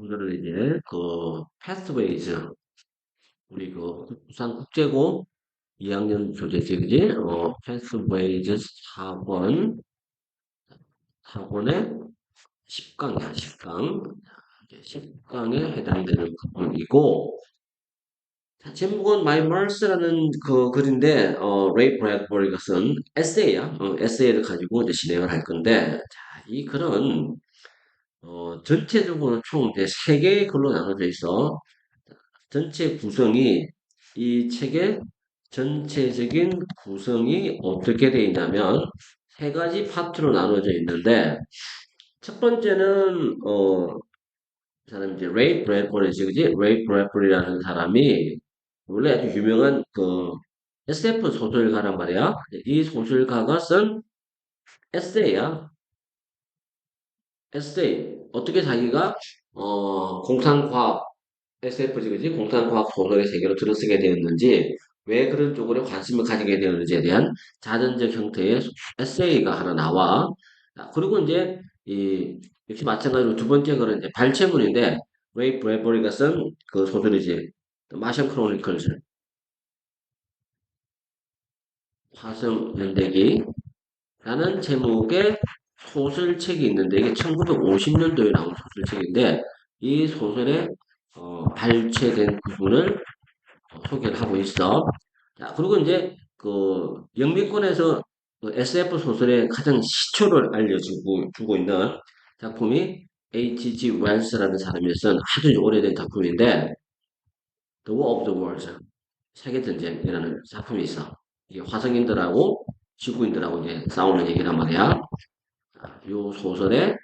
오늘은 이제 그 패스웨이즈 우리 그 부산 국제고 2학년 교재지 그지? 패스웨이즈 4번 4번의 10강이야 10강 10강에 해당되는 부분이고 자, 제목은 My Mars라는 그 글인데 레이 브래드버리가 쓴 에세이야 에세이를 가지고 이제 진행을 할 건데 자, 이 글은 전체적으로 총 이제 3개의 글로 나눠져 있어. 전체 구성이 이 책의 전체적인 구성이 어떻게 되어 있냐면 세 가지 파트로 나눠져 있는데 첫 번째는 사람 이제 레이 브래드버리지 그지? 레이 브래드버리라는 사람이 원래 아주 유명한 그 SF 소설가란 말이야. 이 소설가가 쓴 에세이야. 에세이. 어떻게 자기가 공상과학 SF지, 그지? 공상과학 소설의 세계로 들어서게 되었는지, 왜 그런 쪽으로 관심을 가지게 되었는지에 대한 자전적 형태의 에세이가 하나 나와. 그리고 이제, 역시 마찬가지로 두 번째 거는 이제 발췌문인데, 레이 브래버리가 쓴 그 소설이지. 마션 크로니클즈, 화성 연대기라는 제목의 소설책이 있는데, 이게 1950년도에 나온 소설책인데, 이 소설의 발췌된 부분을 소개를 하고 있어. 자, 그리고 이제 그 영미권에서 그 SF 소설의 가장 시초를 주고 있는 작품이 H.G. 웰스라는 사람이 쓴 아주 오래된 작품인데 The War of the Worlds 세계전쟁이라는 작품이 있어. 이게 화성인들하고 지구인들하고 이제 싸우는 얘기란 말이야. 이 소설이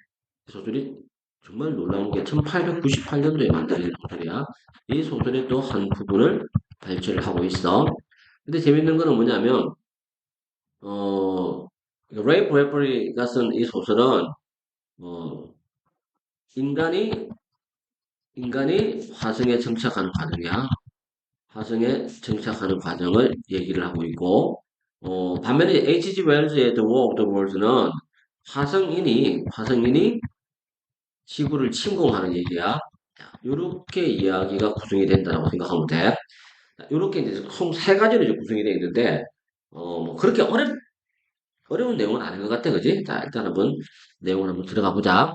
정말 놀라운 게 1898년도에 만들어진 소설이야. 이 소설의 또 한 부분을 발췌를 하고 있어. 근데 재밌는 거는 뭐냐면, 어, 레이 브래드버리가 쓴 이 소설은, 어, 인간이, 인간이 화성에 정착하는 과정이야. 화성에 정착하는 과정을 얘기를 하고 있고, 반면에 H.G. 웰즈의 The War of the Worlds는 화성인이 지구를 침공하는 얘기야. 이렇게 이야기가 구성이 된다고 생각하면 돼. 이렇게 이제 총 세 가지로 이제 구성이 되어 있는데, 뭐 그렇게 어려운 내용은 아닌 것 같아, 그지? 자, 일단 한번 내용을 한번 들어가 보자.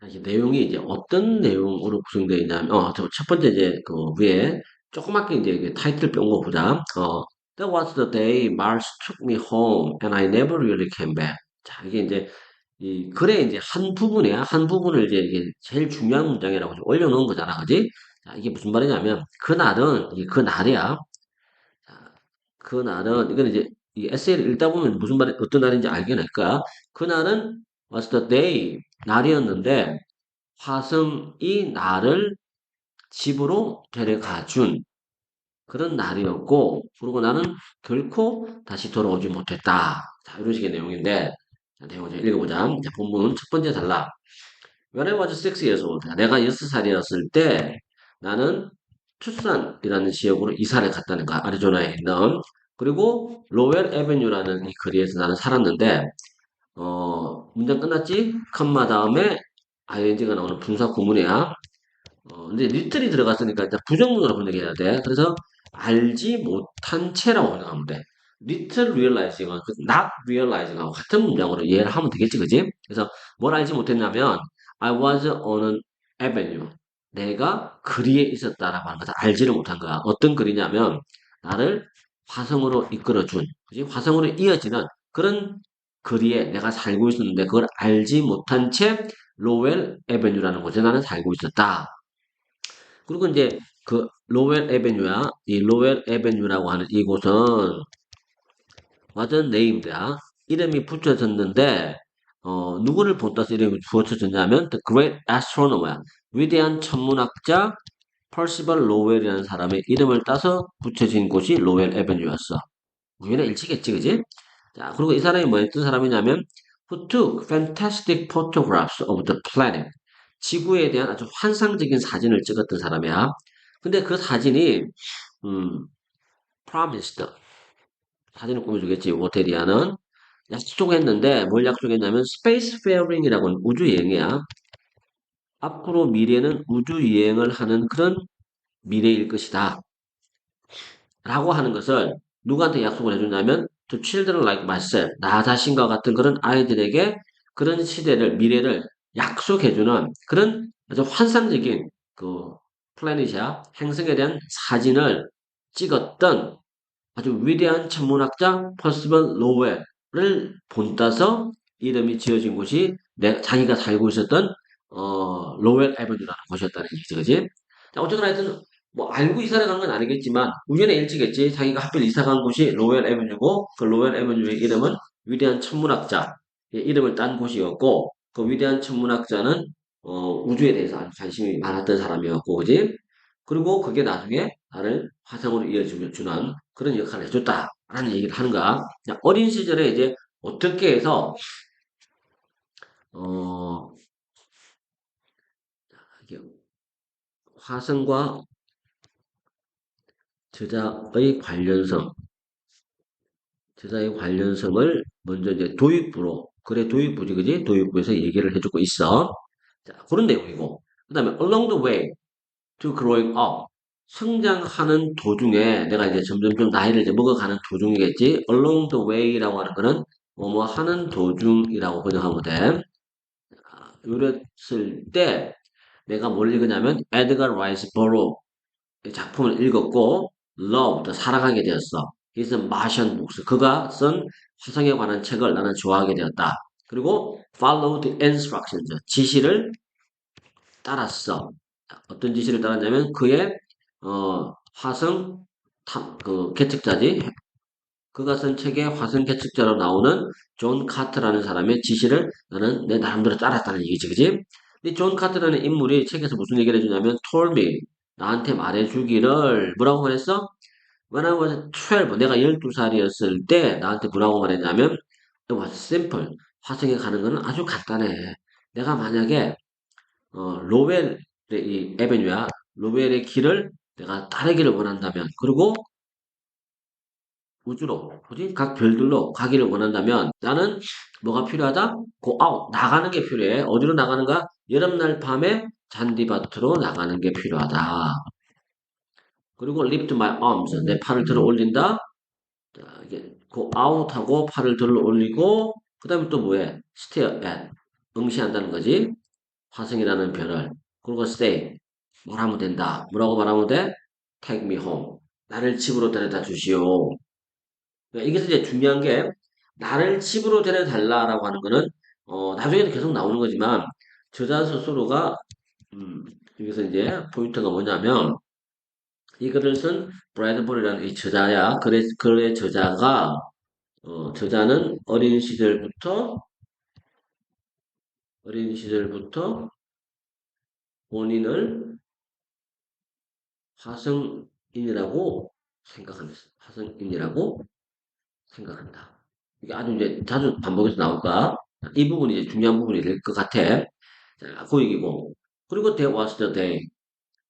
자, 이제 내용이 이제 어떤 내용으로 구성되어 있냐면, 첫 번째 이제 그 위에 조그맣게 이제 그 타이틀 뺀 거 보자. That was the day Mars took me home and I never really came back. 자, 이게 이제 이 글의 이제 한 부분이야. 한 부분을 이제 이게 제일 중요한 문장이라고 좀 올려놓은 거잖아, 그지? 자, 이게 무슨 말이냐면, 그날은, 이게 그날이야. 자, 그날은, 이건 이제 이 에세이를 읽다 보면 무슨 말이, 어떤 날인지 알게 될 거야. 그날은 was the day, 날이었는데, 화성이 나를 집으로 데려가 준 그런 날이었고, 그리고 나는 결코 다시 돌아오지 못했다. 자, 이런 식의 내용인데, 자, 내용 좀 읽어보자. 자, 본문 첫 번째 단락. When I was 6 years old, 내가 6살이었을 때 나는 투싼이라는 지역으로 이사를 갔다는 거야. 아리조나에 있는. 그리고 로웰 에베뉴라는 이 거리에서 나는 살았는데, 문장 끝났지? 컴마 다음에 ing가 나오는 분사 구문이야. 근데 리틀이 들어갔으니까 일단 부정문으로 번역해야 돼. 그래서 알지 못한 채라고 번역하면 돼. little realizing하고 not realizing하고 같은 문장으로 이해를 하면 되겠지, 그지? 그래서 뭘 알지 못했냐면 I was on an avenue. 내가 거리에 있었다라고 하는 것을 알지를 못한 거야. 어떤 거리냐면 나를 화성으로 이끌어준, 그지? 화성으로 이어지는 그런 거리에 내가 살고 있었는데 그걸 알지 못한 채 로웰 에베뉴라는 곳에 나는 살고 있었다. 그리고 이제 그 로웰 에베뉴야. 이 로웰 에베뉴라고 하는 이곳은 완전 네임드야. 이름이 붙여졌는데 누구를 본따서 이름이 붙여졌냐면 The Great Astronomer야. 위대한 천문학자 퍼시벌 로웰이라는 사람의 이름을 따서 붙여진 곳이 로웰 에베뉴였어. 우연의 일치겠지, 그지? 자, 그리고 이 사람이 뭐 했던 사람이냐면 Who took fantastic photographs of the planet. 지구에 대한 아주 환상적인 사진을 찍었던 사람이야. 근데 그 사진이 음, promised 사진을 꾸며주겠지. 오테리아는 약속했는데 뭘 약속했냐면 스페이스페어링이라고 우주여행이야. 앞으로 미래는 우주여행을 하는 그런 미래일 것이다. 라고 하는 것을 누구한테 약속을 해주냐면 to children like myself, 나 자신과 같은 그런 아이들에게 그런 시대를, 미래를 약속해주는 그런 아주 환상적인 그 플래닛이야, 행성에 대한 사진을 찍었던 아주 위대한 천문학자 퍼시벌 로웰을 본따서 이름이 지어진 곳이 자기가 살고 있었던 로웰 에버뉴라는 곳이었다는 얘기지, 그지? 자, 어쨌거나 하여튼 뭐 알고 이사를 간 건 아니겠지만 우연의 일치겠지. 자기가 하필 이사 간 곳이 로웰 에버뉴고 그 로웰 에버뉴의 이름은 위대한 천문학자의 이름을 딴 곳이었고 그 위대한 천문학자는 우주에 대해서 아주 관심이 많았던 사람이었고, 그지? 그리고 그게 나중에 나를 화성으로 이어주는 그런 역할을 해줬다라는 얘기를 하는 거야. 자, 어린 시절에 이제 어떻게 해서 어 이게 화성과 저자의 관련성, 저자의 관련성을 먼저 이제 도입부로, 그래 도입부지 그지? 도입부에서 얘기를 해주고 있어. 자, 그런 내용이고, 그다음에 along the way to growing up, 성장하는 도중에 내가 이제 점점점 나이를 이제 먹어가는 도중이겠지. along the way라고 하는 거는 뭐뭐 하는 도중이라고 번역하면 돼. 이랬을 때 내가 뭘 읽으냐면 에드가 라이스 버로우 작품을 읽었고 loved 사랑하게 되었어. His Martian books 그가 쓴 화성에 관한 책을 나는 좋아하게 되었다. 그리고 followed instructions 지시를 따랐어. 어떤 지시를 따랐냐면 그의 화성 그 개척자지. 그가 쓴 책의 화성 개척자로 나오는 존 카트라는 사람의 지시를 나는 내 나름대로 따랐다는 얘기지, 그지? 이 존 카트라는 인물이 책에서 무슨 얘기를 해주냐면 told me 나한테 말해주기를 뭐라고 말했어? When I was 12, 내가 12살이었을 때 나한테 뭐라고 말했냐면 it was simple. 화성에 가는 거는 아주 간단해. 내가 만약에 로웰의 이 에베뉴야. 로웰의 길을 내가 따르기를 원한다면, 그리고 우주로, 그지? 각 별들로 가기를 원한다면, 나는 뭐가 필요하다? go out, 나가는 게 필요해. 어디로 나가는가? 여름날 밤에 잔디밭으로 나가는 게 필요하다. 그리고 lift my arms, 내 팔을 들어 올린다. 자, 이게 go out 하고 팔을 들어 올리고, 그 다음에 또 뭐해? stare at, 응시한다는 거지. 화성이라는 별을. 그리고 stay. 뭘 하면 된다. 뭐라고 말하면 돼? Take me home. 나를 집으로 데려다 주시오. 그러니까 이게 이제 중요한 게 나를 집으로 데려달라라고 하는 거는 나중에도 계속 나오는 거지만 저자 스스로가 여기서 이제 포인트가 뭐냐면 이 글을 쓴 브래드버리라는 이 저자야. 글의 저자가 저자는 어린 시절부터 본인을 화성인이라고 생각합니다. 화성인이라고 생각한다. 이게 아주 이제 자주 반복해서 나올까? 이 부분이 이제 중요한 부분이 될 것 같아. 자, 그 얘기고. 그리고 there was the day.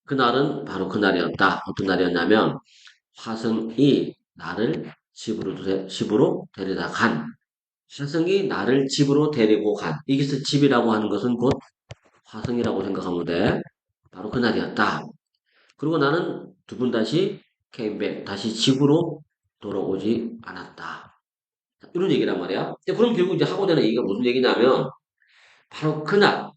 그날은 바로 그날이었다. 어떤 날이었냐면, 화성이 나를 집으로 데려다 간. 화성이 나를 집으로 데리고 간. 여기서 집이라고 하는 것은 곧 화성이라고 생각하면 돼. 바로 그날이었다. 그리고 나는 두 번 다시 came back. 다시 집으로 돌아오지 않았다. 이런 얘기란 말이야. 그럼 결국 이제 하고 되는 얘기가 무슨 얘기냐면, 바로 그날,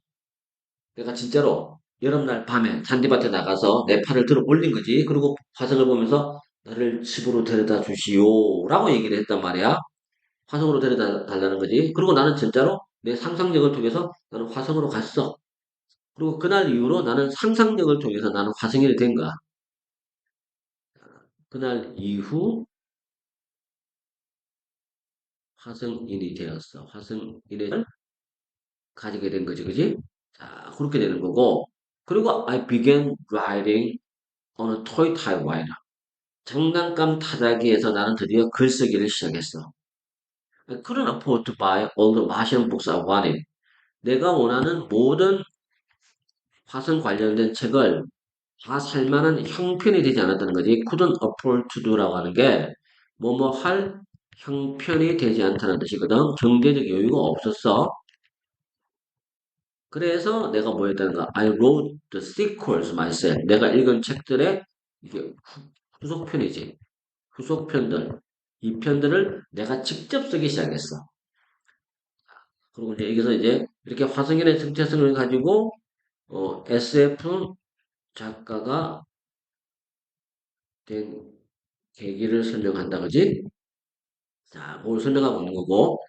내가 진짜로 여름날 밤에 잔디밭에 나가서 내 팔을 들어 올린 거지. 그리고 화성을 보면서 나를 집으로 데려다 주시오. 라고 얘기를 했단 말이야. 화성으로 데려다 달라는 거지. 그리고 나는 진짜로 내 상상력을 통해서 나는 화성으로 갔어. 그리고 그날 이후로 나는 상상력을 통해서 나는 화성인이 된 거야. 그날 이후 화성인이 되었어. 화성인을 가지게 된 거지, 그지? 자, 그렇게 되는 거고. 그리고 I began writing on a toy typewriter. 장난감 타자기에서 나는 드디어 글쓰기를 시작했어. I couldn't afford to buy all the Martian books I wanted. 내가 원하는 모든 화성 관련된 책을 다 살만한 형편이 되지 않았다는 거지. couldn't afford to do라고 하는 게 뭐뭐 할 형편이 되지 않다는 뜻이거든. 경제적 여유가 없었어. 그래서 내가 뭐 했다는가? I wrote the sequels myself. 내가 읽은 책들의 이게 후속편이지. 후속편들. 이 편들을 내가 직접 쓰기 시작했어. 그리고 이제 여기서 이제 이렇게 화성인의 정체성을 가지고 SF 작가가 된 계기를 설명한다, 그지? 자, 그걸 설명하고 있는 거고.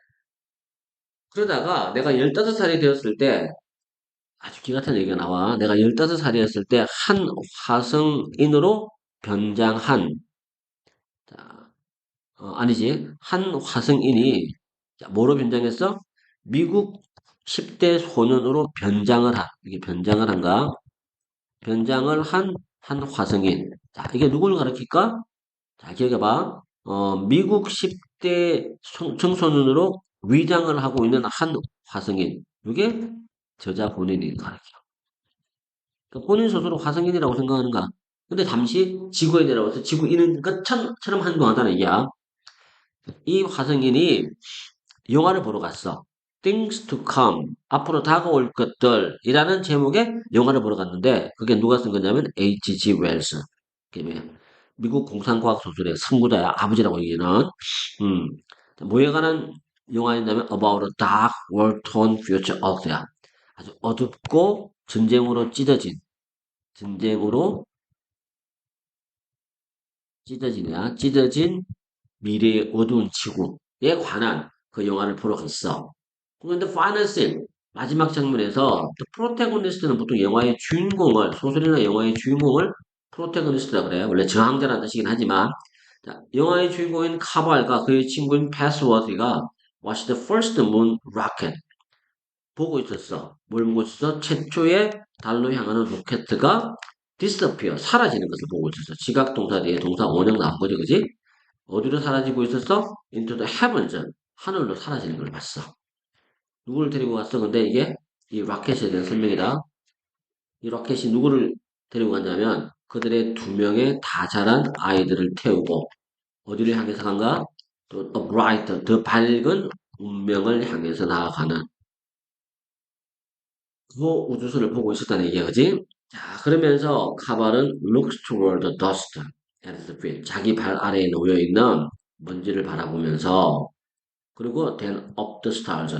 그러다가 내가 15살이 되었을 때 아주 기가 찬 얘기가 나와. 내가 15살이었을 때 한 화성인으로 변장한, 자, 아니지. 한 화성인이, 자, 뭐로 변장했어? 미국 10대 소년으로 변장을 한, 이게 변장을 한가? 변장을 한 화성인. 자, 이게 누굴 가리킬까? 자, 기억해봐. 미국 10대 청소년으로 위장을 하고 있는 한 화성인. 이게 저자 본인이 가리켜. 그러니까 본인 스스로 화성인이라고 생각하는가? 근데 잠시 지구에 내려와서 지구인인 것처럼 행동한다는 얘기야. 이 화성인이 영화를 보러 갔어. Things to come. 앞으로 다가올 것들이라는 제목의 영화를 보러 갔는데 그게 누가 쓴 거냐면 H.G. 웰스. 그게 미국 공상과학 소설의 선구자야. 아버지라고 얘기는. 음. 뭐에 관한 영화였냐면 About a Dark World Torn Future Earth야. 아주 어둡고 전쟁으로 찢어진 미래의 어두운 지구에 관한 그 영화를 보러 갔어. 그런데 파이널 씬 마지막 장면에서 프로테고니스트는 보통 영화의 주인공을 소설이나 영화의 주인공을 프로테고니스트라 그래. 원래 저항자라는 뜻이긴 하지만 자, 영화의 주인공인 카발과 그의 친구인 패스워드가 Watch the first moon rocket 보고 있었어. 뭘 보고 있었어? 최초의 달로 향하는 로켓가 disappear 사라지는 것을 보고 있었어. 지각 동사 뒤에 동사 원형 나온 거지, 그지? 어디로 사라지고 있었어? Into the heavens. 하늘로 사라지는 걸 봤어. 누구를 데리고 갔어? 근데 이게 이 라켓에 대한 설명이다. 이 라켓이 누구를 데리고 갔냐면 그들의 두 명의 다 자란 아이들을 태우고 어디를 향해서 간가? 또 a bright, 더 밝은 운명을 향해서 나아가는 그 우주선을 보고 있었다는 얘기야, 그지? 자, 그러면서 카발은 looks toward the dust at the feet. 자기 발 아래에 놓여 있는 먼지를 바라보면서 그리고 then up the stars.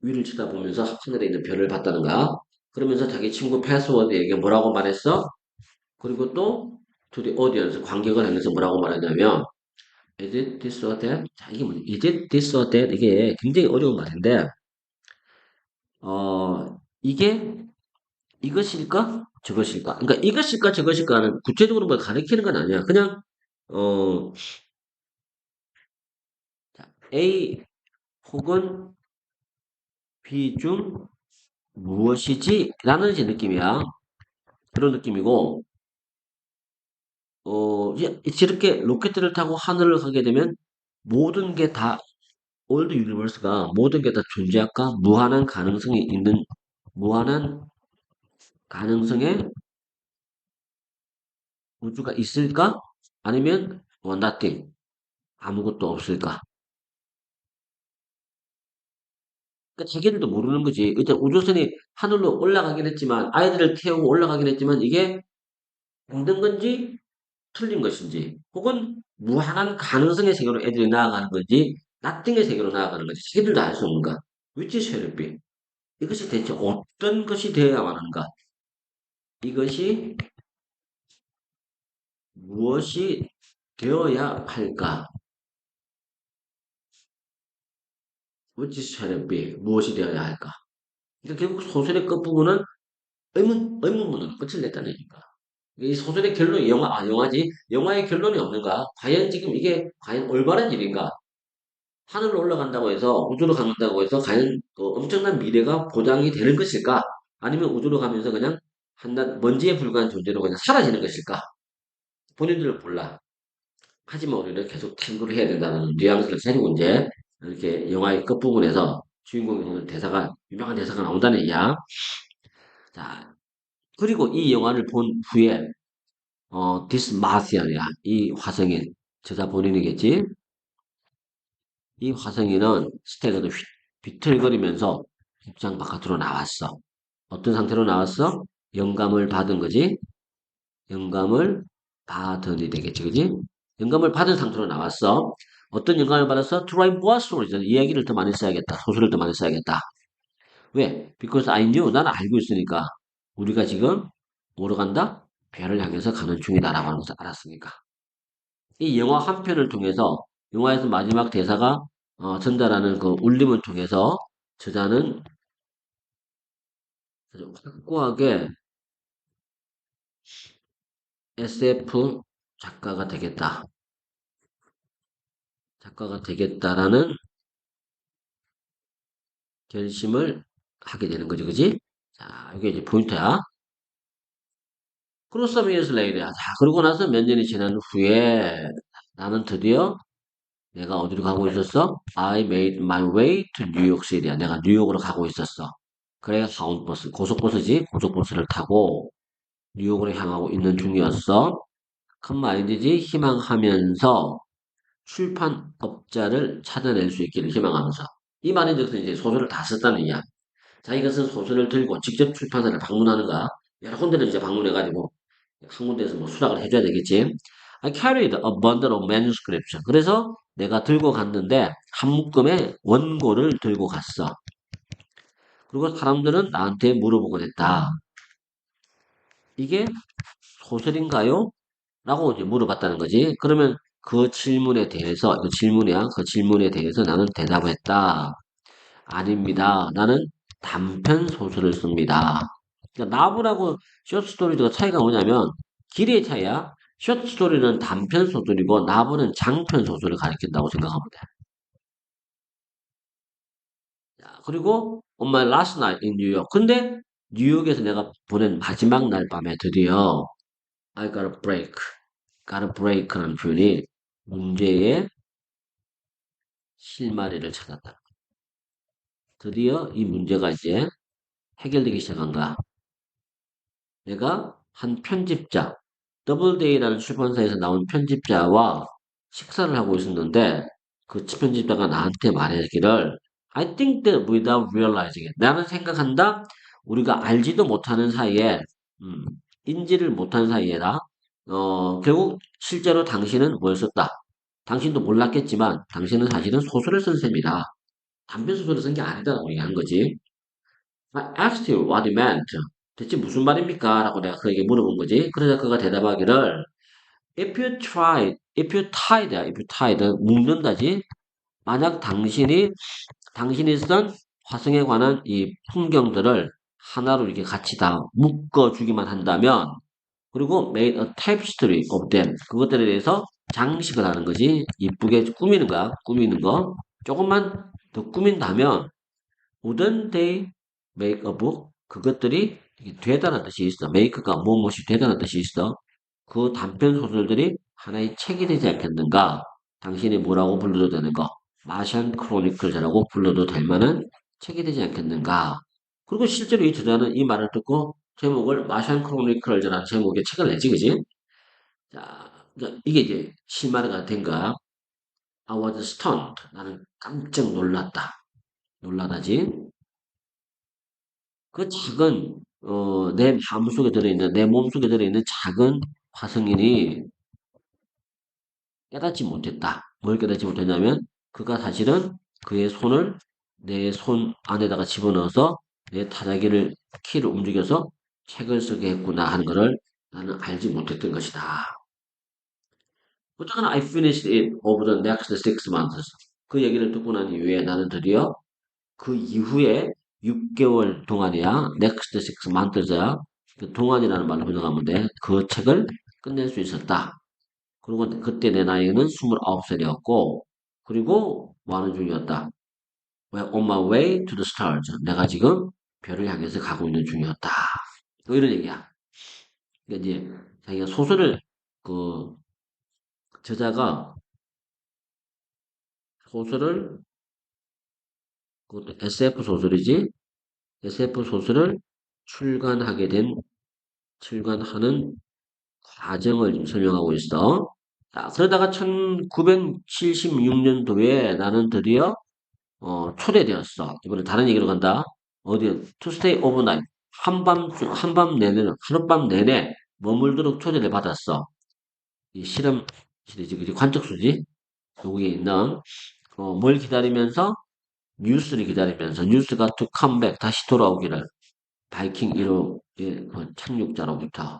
위를 쳐다보면서 하늘에 있는 별을 봤다는가? 그러면서 자기 친구 패스워드에게 뭐라고 말했어? 그리고 또 to the audience 관객을 향해서 뭐라고 말했냐면 is it this or that? 자, 이게 뭐냐? is it this or that? 이게 굉장히 어려운 말인데 이게 이것일까? 저것일까? 그러니까 이것일까? 저것일까는 구체적으로 뭘 가리키는 건 아니야. 그냥 어, 자, A 혹은 B 중 무엇이지? 라는 이제 느낌이야. 그런 느낌이고 이제 이렇게 로켓을 타고 하늘을 가게 되면 모든 게 다, 올드 유니버스가 모든 게 다 존재할까? 무한한 가능성의 우주가 있을까? 아니면 nothing, 아무것도 없을까? 그러니까 자기들도 모르는 거지. 일단 우주선이 하늘로 올라가긴 했지만, 아이들을 태우고 올라가긴 했지만, 이게 힘든 건지, 틀린 것인지, 혹은 무한한 가능성의 세계로 애들이 나아가는 건지, nothing의 세계로 나아가는 건지, 자기들도 알 수 없는가? Which shall it be? 이것이 대체 어떤 것이 되어야만 하는가? 이것이 무엇이 되어야 할까? Which shall it be? 무엇이 되어야 할까? 그러니까 결국 소설의 끝부분은 의문문으로 끝을 냈다는 얘기입니다. 이 소설의 결론이 영화지. 영화의 결론이 없는가? 과연 지금 이게 과연 올바른 일인가? 하늘로 올라간다고 해서 우주로 간다고 해서 과연 엄청난 미래가 보장이 되는 것일까? 아니면 우주로 가면서 그냥 한낱 먼지에 불과한 존재로 그냥 사라지는 것일까? 본인들은 몰라. 하지만 우리는 계속 탐구를 해야 된다는 뉘앙스를 가지고 이제 이렇게 영화의 끝부분에서 주인공이 오는 대사가 유명한 대사가 나온다는 얘기야. 자, 그리고 이 영화를 본 후에 This Martian이야. 이 화성인 저자 본인이겠지. 이 화성인은 스테가도 비틀거리면서 입장 바깥으로 나왔어. 어떤 상태로 나왔어? 영감을 받은 거지? 영감을 받은이 되겠지, 그지? 영감을 받은 상태로 나왔어. 어떤 영감을 받았어? To write more stories. 이야기를 더 많이 써야겠다. 소설을 더 많이 써야겠다. 왜? Because I knew. 나는 알고 있으니까. 우리가 지금 뭐로 간다? 별을 향해서 가는 중이다라고 하는 것을 알았으니까. 이 영화 한 편을 통해서 영화에서 마지막 대사가 전달하는 그 울림을 통해서 저자는 아주 확고하게 SF 작가가 되겠다. 작가가 되겠다라는 결심을 하게 되는 거지, 그지? 자, 이게 이제 포인트야. 그로서 years later. 자, 그러고 나서 몇 년이 지난 후에 나는 드디어 내가 어디로 가고 있었어? I made my way to New York City야. 내가 뉴욕으로 가고 있었어. 그래, 하운버스, 고속버스지? 고속버스를 타고 뉴욕으로 향하고 있는 중이었어. 큰 마인드지? 희망하면서 출판업자를 찾아낼 수 있기를 희망하면서. 이 말인 즉슨 이제 소설을 다 썼다는 얘기야. 자기가 쓴 소설을 들고 직접 출판사를 방문하는 거야. 여러 군데를 이제 방문해가지고 한 군데에서 뭐 수락을 해줘야 되겠지. I carried a bundle of manuscripts. 그래서 내가 들고 갔는데 한 묶음의 원고를 들고 갔어. 그리고 사람들은 나한테 물어보곤 했다. 이게 소설인가요? 라고 이제 물어봤다는 거지. 그러면 그 질문에 대해서, 그 질문이야. 그 질문에 대해서 나는 대답을 했다. 아닙니다. 나는 단편 소설을 씁니다. 그러니까 나블하고 숏스토리가 차이가 뭐냐면 길이의 차이야. 숏스토리는 단편 소설이고 나블은 장편 소설을 가리킨다고 생각하면 돼. 자, 그리고 On my last night in New York. 근데 뉴욕에서 내가 보낸 마지막 날 밤에 드디어 I got a break. got a break라는 표현이 문제의 실마리를 찾았다. 드디어 이 문제가 이제 해결되기 시작한 거야. 내가 한 편집자, 더블데이라는 출판사에서 나온 편집자와 식사를 하고 있었는데 그 편집자가 나한테 말하기를 I think that without realizing it. 나는 생각한다. 우리가 알지도 못하는 사이에 음, 인지를 못한 사이에다 결국 실제로 당신은 뭘 썼다. 당신도 몰랐겠지만 당신은 사실은 소설을 쓴 셈이다. 단편 소설을 쓴 게 아니다라고 얘기한 거지. I asked you what it meant. 대체 무슨 말입니까? 라고 내가 그에게 물어본 거지. 그래서 그가 대답하기를 if you tied, 묶는다지. 만약 당신이 쓴 화성에 관한 이 풍경들을 하나로 이렇게 같이 다 묶어주기만 한다면, 그리고 made a tapestry of them. 그것들에 대해서 장식을 하는 거지. 이쁘게 꾸미는 거야. 꾸미는 거. 조금만 더 꾸민다면, wouldn't they make a book? 그것들이 되다는 뜻이 있어. make가 무엇이 되다는 뜻이 있어. 그 단편 소설들이 하나의 책이 되지 않겠는가? 당신이 뭐라고 불러도 되는 거. 마션 크로니클즈라고 불러도 될 만한 책이 되지 않겠는가? 그리고 실제로 이 저자는 이 말을 듣고 제목을 마션 크로니클즈라는 제목의 책을 내지, 그지? 자, 그러니까 이게 이제 실마리가 된 거야. I was stunned. 나는 깜짝 놀랐다. 놀라다지. 그 작은 내 마음속에 들어있는 내 몸속에 들어있는 작은 화성인이 깨닫지 못했다. 뭘 깨닫지 못했냐면 그가 사실은 그의 손을 내 손 안에다가 집어넣어서 내 타자기를 키를 움직여서 책을 쓰게 했구나 하는 것을 나는 알지 못했던 것이다. 어쨌거나 I finished it over the next 6 months. 그 얘기를 듣고 난 이후에 나는 드디어 그 이후에 6개월 동안이야. next 6 months야. 그 동안이라는 말로 번역하면 돼. 그 책을 끝낼 수 있었다. 그리고 그때 내 나이는 29살이었고, 그리고 뭐 하는 중이었다. On my way to the stars. 내가 지금 별을 향해서 가고 있는 중이었다. 뭐 이런 얘기야. 그러니까 이제 자기가 소설을, 그, 저자가 소설을, 그것도 SF 소설이지? SF 소설을 출간하는 과정을 지금 설명하고 있어. 자, 그러다가 1976년도에 나는 드디어 초대되었어. 이번에 다른 얘기로 간다. 어디, to stay overnight. 한밤 내내, 하룻밤 내내 머물도록 초대를 받았어. 이 실험실이지, 그지? 관측소지? 여기에 있는, 뭘 기다리면서? 뉴스를 기다리면서, 뉴스가 to come back, 다시 돌아오기를. 바이킹 1호의 그 착륙자로부터.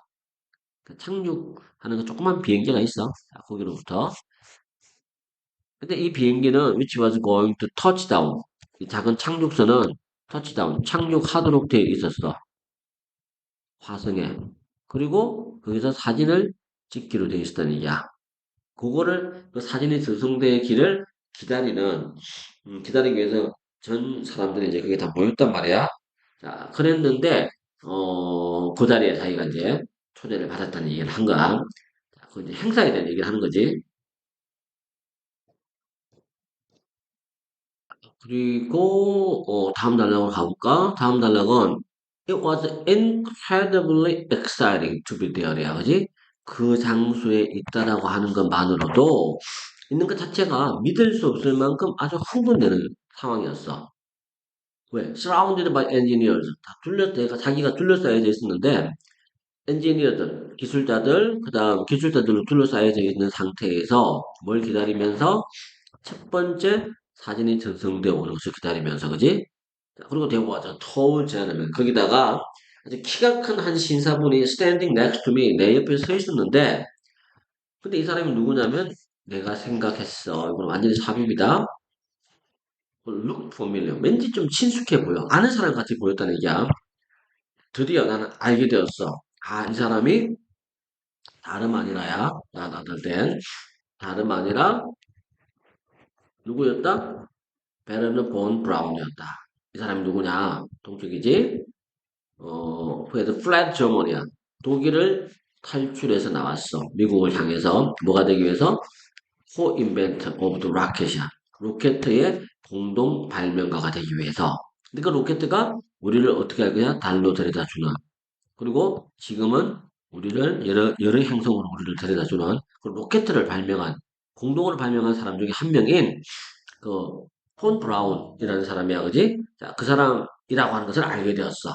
그 착륙하는 그 조그만 비행기가 있어. 자, 거기로부터. 근데 이 비행기는 which was going to touch down. 이 작은 착륙선은 터치다운, 착륙하도록 되어 있었어. 화성에. 그리고 거기서 사진을 찍기로 되어 있었다는 얘기야. 그거를, 그 사진이 전송되기를 기다리기 위해서 전 사람들이 이제 그게 다 모였단 말이야. 자, 그랬는데, 그 자리에 자기가 이제 초대를 받았다는 얘기를 한 거야. 자, 그 이제 행사에 대한 얘기를 하는 거지. 그리고 다음 단락으로 가볼까? 다음 단락은 It was incredibly exciting to be there야, 그지? 그 장소에 있다라고 하는 것만으로도 있는 것 자체가 믿을 수 없을 만큼 아주 흥분되는 상황이었어. 왜? Surrounded by engineers. 자기가 둘러싸여져 있었는데 엔지니어들, 기술자들, 그다음 기술자들로 둘러싸여져 있는 상태에서 뭘 기다리면서 첫 번째 사진이 전송되어 오는 것을 기다리면서, 그지? 자, 그리고 대부하죠. towards 않으면 거기다가 아주 키가 큰 한 신사분이 standing next to me 내 옆에 서 있었는데, 근데 이 사람이 누구냐면 내가 생각했어. 이건 완전히 삽입이다. look familiar. 왠지 좀 친숙해 보여. 아는 사람 같이 보였다는 얘기야. 드디어 나는 알게 되었어. 아, 이 사람이 다름 아니라야. 나들 땐 다름 아니라 누구였다? 베르너 본 브라운이었다. 이 사람이 누구냐? 동쪽이지? 그래서 플랫 저머니야. 독일을 탈출해서 나왔어. 미국을 향해서 뭐가 되기 위해서? co-inventor of the rocket이야. 로켓의 공동 발명가가 되기 위해서. 그러니까 로켓가 우리를 어떻게 할 거냐? 달로 데려다 주는. 그리고 지금은 우리를 여러 행성으로 우리를 데려다 주는 그 로켓을 발명한 공동으로 발명한 사람 중에 한 명인 그 폰 브라운이라는 사람이야, 그지? 자, 그 사람이라고 하는 것을 알게 되었어.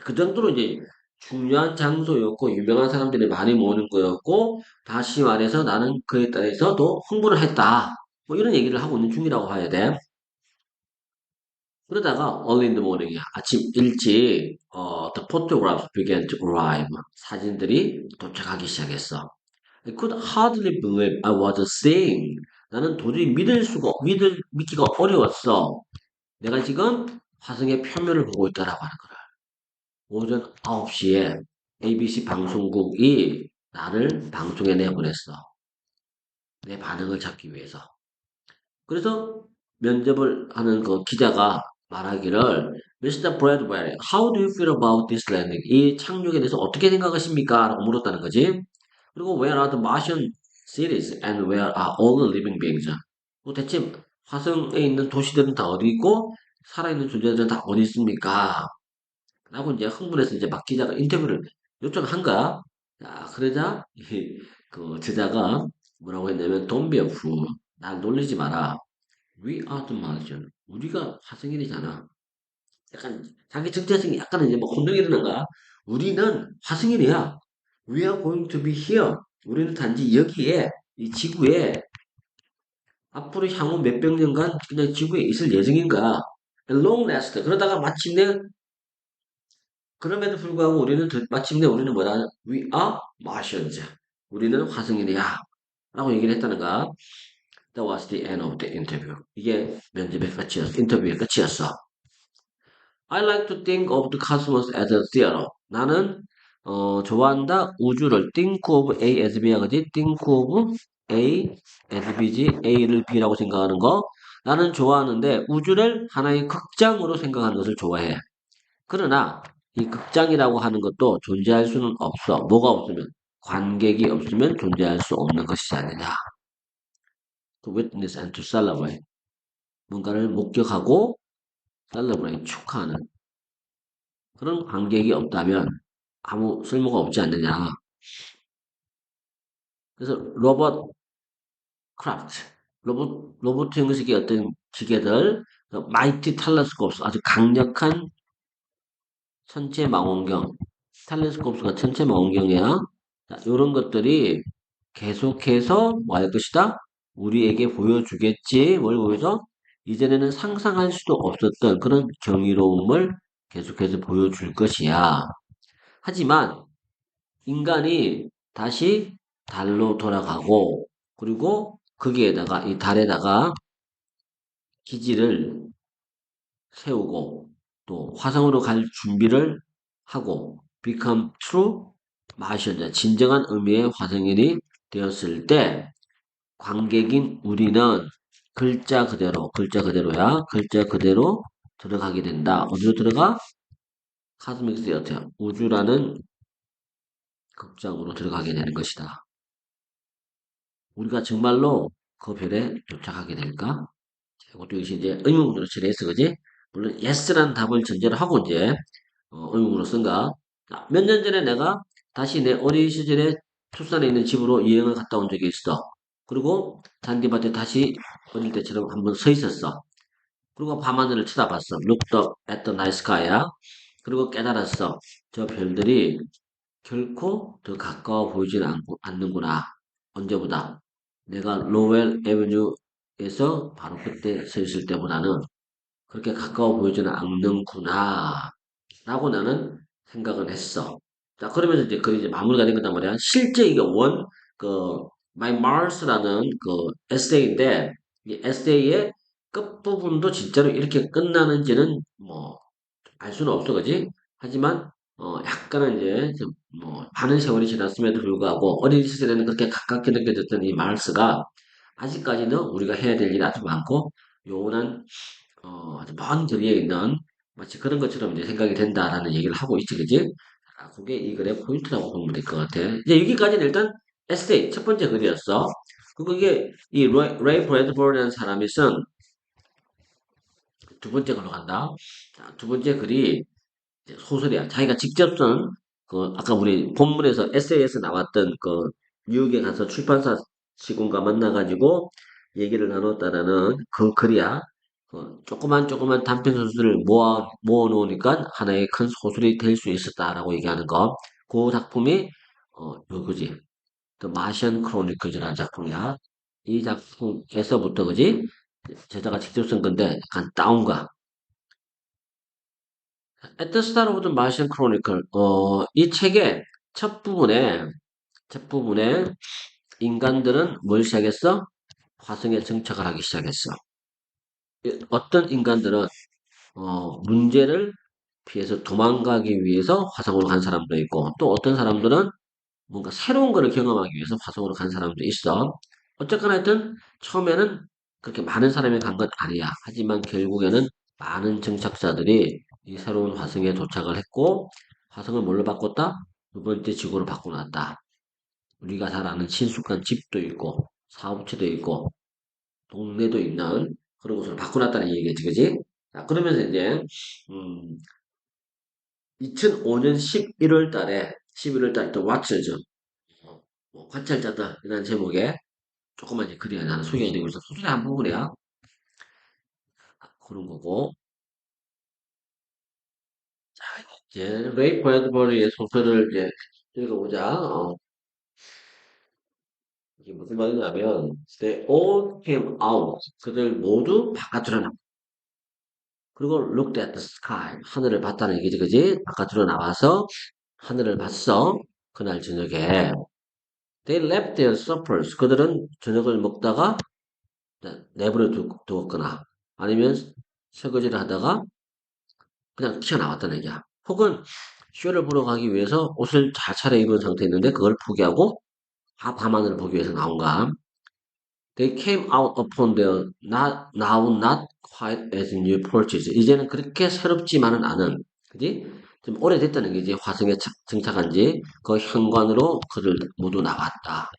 그 정도로 이제 중요한 장소였고 유명한 사람들이 많이 모이는 거였고 다시 말해서 나는 그에 따라서 더 홍보를 했다. 뭐 이런 얘기를 하고 있는 중이라고 봐야 돼. 그러다가 early in the morning이야. 아침 일찍 the photographs began to arrive. 사진들이 도착하기 시작했어. I could hardly believe I was seeing. 나는 도저히 믿기가 어려웠어. 내가 지금 화성의 표면을 보고 있다라고 하는 거를. 오전 9시에 ABC 방송국이 나를 방송에 내보냈어. 내 반응을 잡기 위해서. 그래서 면접을 하는 그 기자가 말하기를 Mr. Bradbury, how do you feel about this landing? 이 착륙에 대해서 어떻게 생각하십니까? 라고 물었다는 거지. 그리고 where are the Martian cities and where are all the living beings? 대체 화성에 있는 도시들은 다 어디 있고 살아있는 존재들은 다 어디 있습니까? 라고 이제 흥분해서 이제 막 기자가 인터뷰를 요청한 거야. 자, 그러자 그 제자가 뭐라고 했냐면 Don't be a fool. 날 놀리지 마라. We are the Martian. 우리가 화성인이잖아. 약간 자기 정체성이 약간 이제 뭐 혼동이 드는 거야. 우리는 화성인이야. We are going to be here. 우리는 단지 여기에 이 지구에 앞으로 향후 몇백 년간 그냥 지구에 있을 예정인 거야. Long last. 그러다가 마침내 그럼에도 불구하고 마침내 우리는 뭐다? We are Martians. 우리는 화성인이야. 라고 얘기를 했다는 거야. That was the end of the interview. 이게 면접의 끝이었어. 인터뷰의 끝이었어. I like to think of the cosmos as a theater. 나는 좋아한다. 우주를 think of A as B야, 그지? think of A as B지. A를 B라고 생각하는 거. 나는 좋아하는데 우주를 하나의 극장으로 생각하는 것을 좋아해. 그러나 이 극장이라고 하는 것도 존재할 수는 없어. 뭐가 없으면? 관객이 없으면 존재할 수 없는 것이지 않느냐. To witness and to celebrate. 뭔가를 목격하고 celebrate, 축하하는. 그런 관객이 없다면 아무 쓸모가 없지 않느냐. 그래서 로버트 craft. 로봇 형식의 어떤 기계들, mighty telescopes, 아주 강력한 천체 망원경, 텔레스콥스가 천체 망원경이야. 자, 이런 것들이 계속해서 뭐 할 것이다? 우리에게 보여주겠지. 뭘 보여줘? 이전에는 상상할 수도 없었던 그런 경이로움을 계속해서 보여줄 것이야. 하지만 인간이 다시 달로 돌아가고 그리고 거기에다가 이 달에다가 기지를 세우고 또 화성으로 갈 준비를 하고 become true 마션자 진정한 의미의 화성인이 되었을 때 관객인 우리는 글자 그대로야 글자 그대로 들어가게 된다. 어디로 들어가? 카스믹 시어터 우주라는 극장으로 들어가게 되는 것이다. 우리가 정말로 그 별에 도착하게 될까? 이것도 역시 이제 의문으로 처리했어, 그지? 물론 yes라는 답을 전제로 하고 이제 의문으로 쓴가? 몇 년 전에 내가 다시 내 어린 시절에 투싼에 있는 집으로 여행을 갔다 온 적이 있어. 그리고 잔디밭에 다시 어릴 때처럼 한번 서 있었어. 그리고 밤하늘을 쳐다봤어. Looked up at the night sky야. 그리고 깨달았어. 저 별들이 결코 더 가까워 보이지는 않는구나. 언제보다. 내가 로웰 애버뉴에서 바로 그때 서 있을 때보다는 그렇게 가까워 보이지는 않는구나. 라고 나는 생각을 했어. 자, 그러면서 이제 그 이제 마무리가 된 거단 말이야. 실제 이게 My Mars라는 그 에세이인데, 이 에세이의 끝부분도 진짜로 이렇게 끝나는지는 뭐, 알 수는 없어, 그지? 하지만, 약간은 이제, 많은 세월이 지났음에도 불구하고, 어린 시절에는 그렇게 가깝게 느껴졌던 이 마르스가, 아직까지는 우리가 해야 될 일이 아주 많고, 요원한 아주 먼 거리에 있는 마치 그런 것처럼 이제 생각이 된다라는 얘기를 하고 있지, 그지? 그게 이 글의 포인트라고 보면 될 것 같아. 이제 여기까지는 일단 에세이 첫 번째 글이었어. 그리고 이게 이 레이 브래드버리라는 사람이 쓴 두 번째 글로 간다. 자, 두 번째 글이 이제 소설이야. 자기가 직접 쓴 그 아까 우리 본문에서 에세이에서 나왔던 그 미국에 가서 출판사 직원과 만나가지고 얘기를 나눴다라는 그 글이야. 조그만 단편 소설을 모아 놓으니까 하나의 큰 소설이 될 수 있었다라고 얘기하는 거. 그 작품이 그지? The Martian Chronicles라는 작품이야. 이 작품에서부터 그지? 제자가 직접 쓴 건데 약간 다운가. At the Start of the Martian Chronicle. 이 책의 첫 부분에 첫 부분에 인간들은 뭘 시작했어? 화성에 정착을 하기 시작했어. 어떤 인간들은 문제를 피해서 도망가기 위해서 화성으로 간 사람도 있고, 또 어떤 사람들은 뭔가 새로운 거를 경험하기 위해서 화성으로 간 사람도 있어. 어쨌거나 하여튼, 처음에는 그렇게 많은 사람이 간 건 아니야. 하지만 결국에는 많은 정착자들이 이 새로운 화성에 도착을 했고, 화성을 뭘로 바꿨다? 두 번째 지구로 바꿔놨다. 우리가 잘 아는 친숙한 집도 있고, 사업체도 있고, 동네도 있는 그런 곳으로 바꿔놨다는 얘기겠지, 그지? 자, 그러면서 이제, 음, 2005년 11월 달에, 11월 달에 또 왓츠죠. 관찰자다. 이라는 제목의 조그만 이제 글이 하나 소개가 되고 있어. 소설의 한 부분이야. 그런 거고. 이제, 레이 브래드버리의 소설을 이제 읽어보자. 이게 무슨 말이냐면, They all came out. 그들 모두 바깥으로 나와. 그리고 looked at the sky. 하늘을 봤다는 얘기지, 그지? 바깥으로 나와서 하늘을 봤어. 그날 저녁에. They left their suppers. 그들은 저녁을 먹다가 내버려 두었거나 아니면 설거지를 하다가 그냥 튀어나왔다는 얘기야. 혹은 쇼를 보러 가기 위해서 옷을 잘 차려입은 상태였는데 그걸 포기하고 밤하늘을 보기 위해서 나온가. They came out upon their now not quite as new porches. 이제는 그렇게 새롭지만은 않은, 그지? 좀 오래됐다는 게 이제 화성에 정착한 지 그 현관으로 그들 모두 나갔다.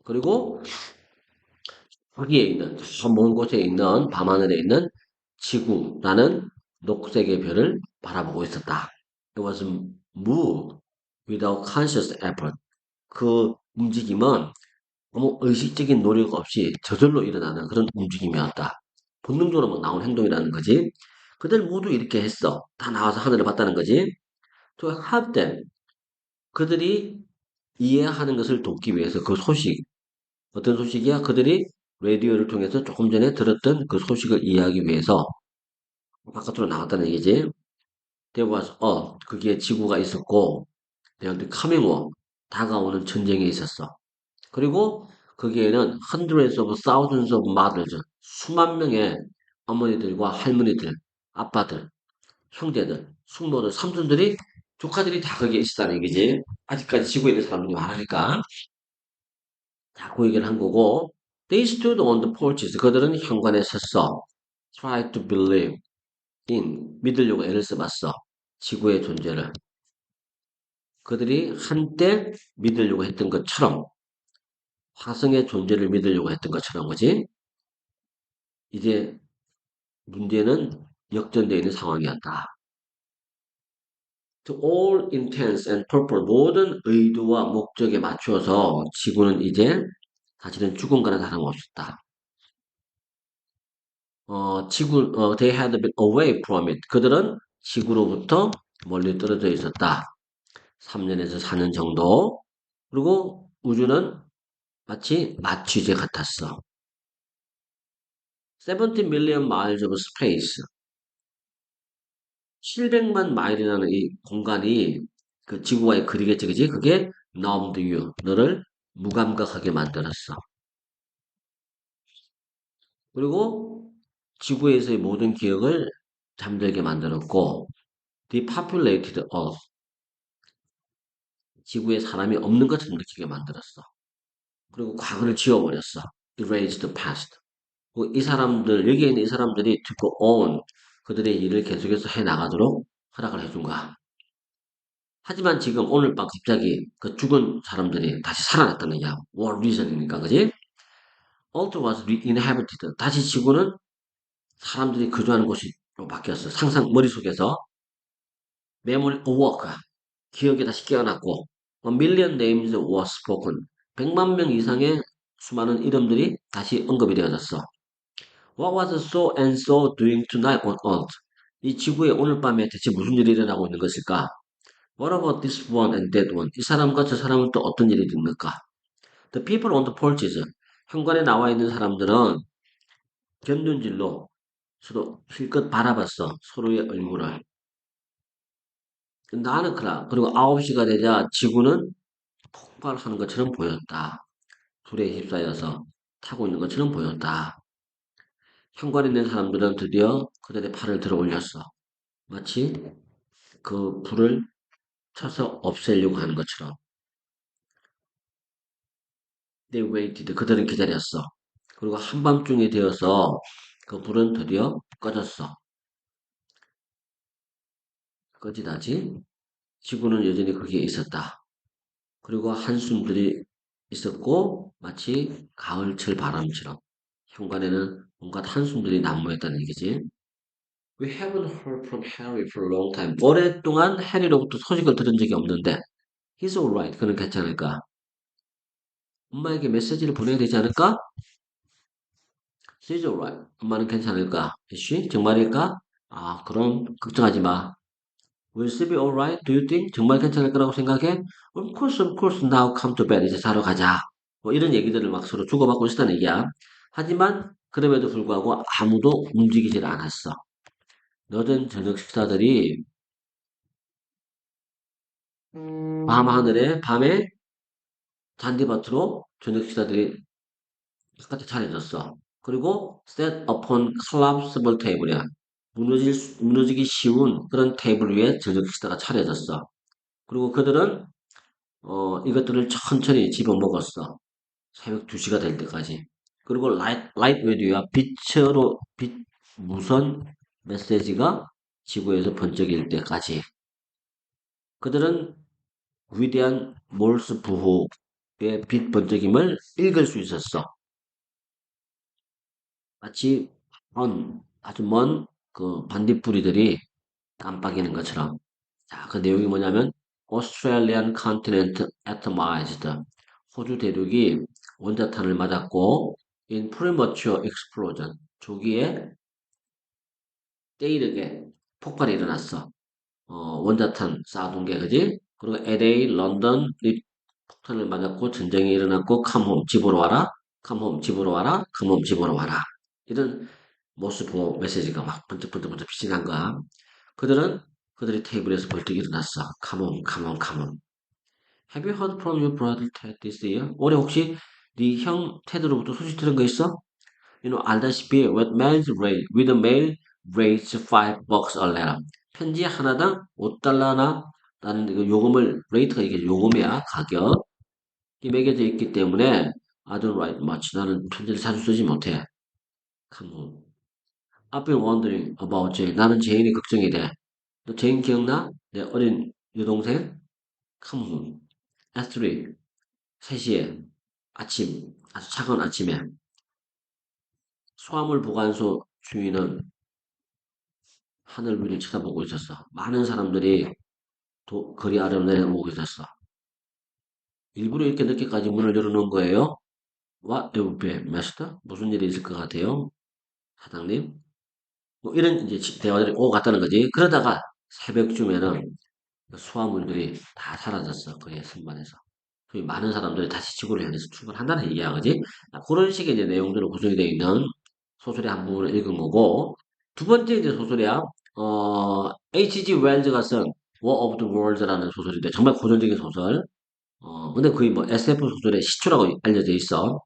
그리고 거기에 있는, 저 먼 곳에 있는, 밤하늘에 있는 지구라는 녹색의 별을 바라보고 있었다. It was moved without conscious effort. 그 움직임은 아무 의식적인 노력 없이 저절로 일어나는 그런 움직임이었다. 본능적으로 막 나온 행동이라는 거지. 그들 모두 이렇게 했어. 다 나와서 하늘을 봤다는 거지. To help them. 그들이 이해하는 것을 돕기 위해서 그 소식, 어떤 소식이야? 그들이 라디오를 통해서 조금 전에 들었던 그 소식을 이해하기 위해서 바깥으로 나왔다는 얘기지. There was 그게 지구가 있었고, there was coming war, 다가오는 전쟁이 있었어. 그리고 거기에는 hundreds of thousands of mothers, 수만 명의 어머니들과 할머니들, 아빠들, 형제들, 숙모들, 삼촌들이, 조카들이 다 거기에 있었다는 얘기지. 아직까지 지구에 있는 사람들이 많으니까. 자, 그 얘기를 한 거고. They stood on the porches. 그들은 현관에 섰어. Try to believe in. 믿으려고 애를 써봤어. 지구의 존재를. 그들이 한때 믿으려고 했던 것처럼, 화성의 존재를 믿으려고 했던 것처럼, 그지? 이제 문제는 역전되어 있는 상황이었다. To all intents and purpose, 모든 의도와 목적에 맞추어서 지구는 이제 사실은 죽음과는 다름없었다. they had been away from it. 그들은 지구로부터 멀리 떨어져 있었다. 3년에서 4년 정도. 그리고 우주는 마치 마취제 같았어. 70 million miles of space. 700만 마일이라는 이 공간이 그 지구와의 거리겠지, 그지? 그게 numbed you. 너를 무감각하게 만들었어. 그리고 지구에서의 모든 기억을 잠들게 만들었고, depopulated earth. 지구에 사람이 없는 것처럼 느끼게 만들었어. 그리고 과거를 지워버렸어. erase the past. 이 사람들, 여기에 있는 이 사람들이 to go on, 그들의 일을 계속해서 해 나가도록 허락을 해준 거야. 하지만 지금 오늘 밤 갑자기 그 죽은 사람들이 다시 살아났다는 얘기야. War reason이니까, 그지? Earth was re-inhabited. 다시 지구는 사람들이 거주하는 곳으로 바뀌었어. 상상, 머릿속에서. Memory awoke. 기억이 다시 깨어났고, A million names were spoken. 100만 명 이상의 수많은 이름들이 다시 언급이 되어졌어. What was so and so doing tonight on Earth? 이 지구에 오늘 밤에 대체 무슨 일이 일어나고 있는 것일까? What about this one and that one? 이 사람과 저 사람은 또 어떤 일이 있는가? The people on the porches. 현관에 나와 있는 사람들은 견눈질로 서로 실컷 바라봤어. 서로의 얼굴을. 나는 그라. 그리고 9시가 되자 지구는 폭발하는 것처럼 보였다. 불에 휩싸여서 타고 있는 것처럼 보였다. 현관에 있는 사람들은 드디어 그들의 팔을 들어 올렸어. 마치 그 불을 쳐서 없애려고 하는 것처럼. They waited. 그들은 기다렸어. 그리고 한밤중이 되어서 그 불은 드디어 꺼졌어. 꺼지다지. 지구는 여전히 거기에 있었다. 그리고 한숨들이 있었고 마치 가을철 바람처럼 현관에는 온갖 한숨들이 난무했다는 얘기지. We haven't heard from Harry for a long time. 오랫동안 해리로부터 소식을 들은 적이 없는데 He's alright. 그는 괜찮을까? 엄마에게 메시지를 보내야 되지 않을까? She's alright. 엄마는 괜찮을까? Is she? 정말일까? 아, 그럼 걱정하지 마. Will she be alright? Do you think? 정말 괜찮을 거라고 생각해? Of course, now come to bed. 이제 자러 가자. 뭐 이런 얘기들을 막 서로 주고받고 있었다는 얘기야. 하지만 그럼에도 불구하고 아무도 움직이질 않았어. 늦은 저녁 식사들이 밤에 잔디밭으로 저녁 식사들이 바깥에 차려졌어. 그리고 set upon collapsible table이야. 무너지기 쉬운 그런 테이블 위에 저녁 식사가 차려졌어. 그리고 그들은 이것들을 천천히 집어 먹었어. 새벽 2시가 될 때까지. 그리고 라이트 웨디와 빛 무선 메시지가 지구에서 번쩍일 때까지. 그들은 위대한 몰스 부호의 빛 번쩍임을 읽을 수 있었어. 마치 아주 먼 그 반딧불이들이 깜빡이는 것처럼. 자, 그 내용이 뭐냐면 Australian continent atomized. 호주 대륙이 원자탄을 맞았고 in premature explosion 조기에 때이르게 폭발이 일어났어. 원자탄 쌓아둔 게 그지? 그리고 LA, 런던 이 폭탄을 맞았고 전쟁이 일어났고 come home 집으로 와라. come home 집으로 와라. come home 집으로 와라. 이런 모스보 메시지가 막 번쩍번쩍번쩍 빛이 난 거야. 그들이 테이블에서 벌떡 일어났어. come on, come on, come on. Have you heard from your brother Ted this year? 올해 혹시 네 형 테드로부터 소식 들은 거 있어? 알다시피 with a mail rates $5 a letter. 편지 하나당 5달러나 라는 그 요금을 레이트가 이게 요금이야 가격이 매겨져 있기 때문에 I don't write much. 나는 편지를 자주 쓰지 못해. Come on. I've been wondering about Jane. 나는 제인이 걱정이 돼. 너 제인 기억나? 내 어린 여동생? Come on. At 3. 3시에 아침 아주 차가운 아침에 수화물 보관소 주인은 하늘 위를 쳐다보고 있었어. 많은 사람들이 거리 아래로 내려오고 있었어. 일부러 이렇게 늦게까지 문을 열어놓은 거예요? What will be, master? 무슨 일이 있을 것 같아요? 사장님? 뭐 이런 이제 대화들이 오고 갔다는 거지. 그러다가 새벽쯤에는 수화물들이 다 사라졌어. 거리의 선반에서. 많은 사람들이 다시 지구를 향해서 출발한다는 얘기야, 그지? 그런 식의 이제 내용들로 구성이 되어 있는 소설의 한 부분을 읽은 거고, 두 번째 이제 소설이야. H.G. 웰즈가 쓴 War of the Worlds라는 소설인데, 정말 고전적인 소설. 근데 거의 뭐 SF 소설의 시초라고 알려져 있어.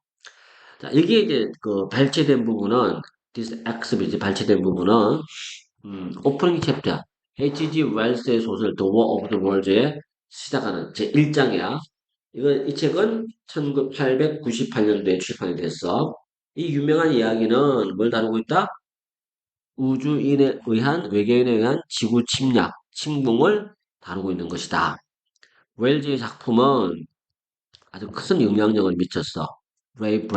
자, 여기에 이제 그 발췌된 부분은, this exhibit 발췌된 부분은, 오프닝 챕터, H.G. 웰스의 소설 The War of the Worlds에 시작하는 제 1장이야. 이 책은 1898년도에 출판이 됐어. 이 유명한 이야기는 뭘 다루고 있다? 외계인에 의한 지구 침략, 침공을 다루고 있는 것이다. 웰즈의 작품은 아주 큰 영향력을 미쳤어. 레이